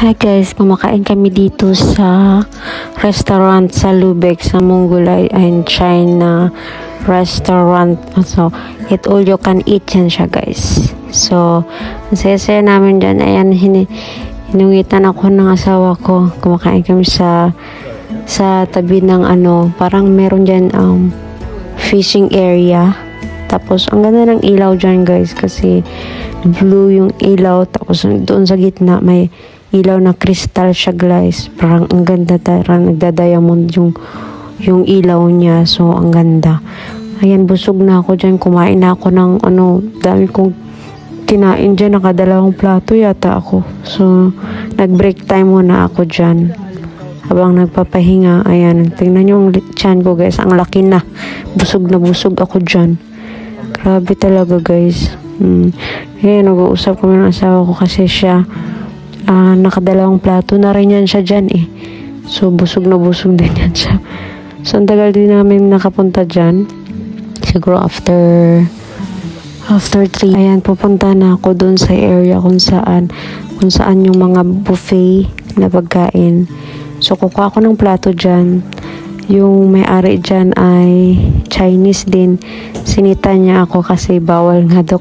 Hi guys, kumakain kami dito sa restaurant sa Lubeck, sa Mongolay and China restaurant. So, it all you can eat yan siya guys. So, ang saya-saya namin dyan. Ayan, hinungitan ako ng asawa ko. Kumakain kami sa tabi ng parang meron dyan fishing area. Tapos, ang ganda ng ilaw dyan guys kasi blue yung ilaw. Tapos, doon sa gitna may ilaw na crystal siya guys. Parang ang ganda, parang nagda-diamond yung ilaw niya. So, ang ganda. Ayan, busog na ako dyan. Kumain na ako ng dami kong kinain dyan. Nakadalawang plato yata ako. So, nag-break time muna ako dyan. Habang nagpapahinga, ayan, tingnan nyo yung tiyan ko guys. Ang laki na. Busog na busog ako dyan. Grabe talaga guys. Ayan, nag-uusap kami ng asawa ko kasi siya nakadalawang plato na rin yan siya dyan eh. So, busog na busog din yan siya. So, ang tagal din namin nakapunta dyan. Siguro after 3. Ayan, pupunta na ako dun sa area kung saan yung mga buffet na pagkain. So, kukuha ako ng plato dyan. Yung may-ari dyan ay Chinese din. Sinita niya ako kasi bawal nga daw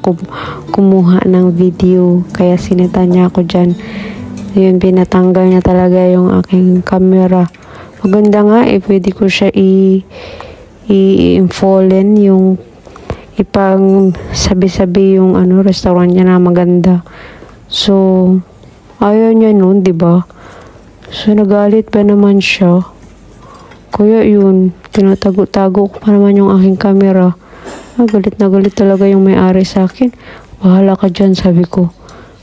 kumuha ng video. Kaya sinita niya ako dyan. Yun, pinatanggal niya talaga yung aking camera. Maganda nga eh. Pwede ko siya i-infallen yung ipang sabi-sabi yung restaurant niya na maganda. So, ayaw niya nun, diba? So, nagalit pa naman siya. Kaya yun, tinatago-tago ko pa naman yung aking camera. Galit na galit talaga yung may-ari sa akin. Bahala ka dyan, sabi ko.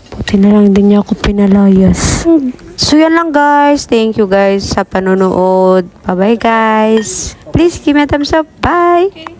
Buti na lang din niya ako pinalayas. So, yan lang guys. Thank you guys sa panonood. Bye-bye guys. Please give me a thumbs up. Bye!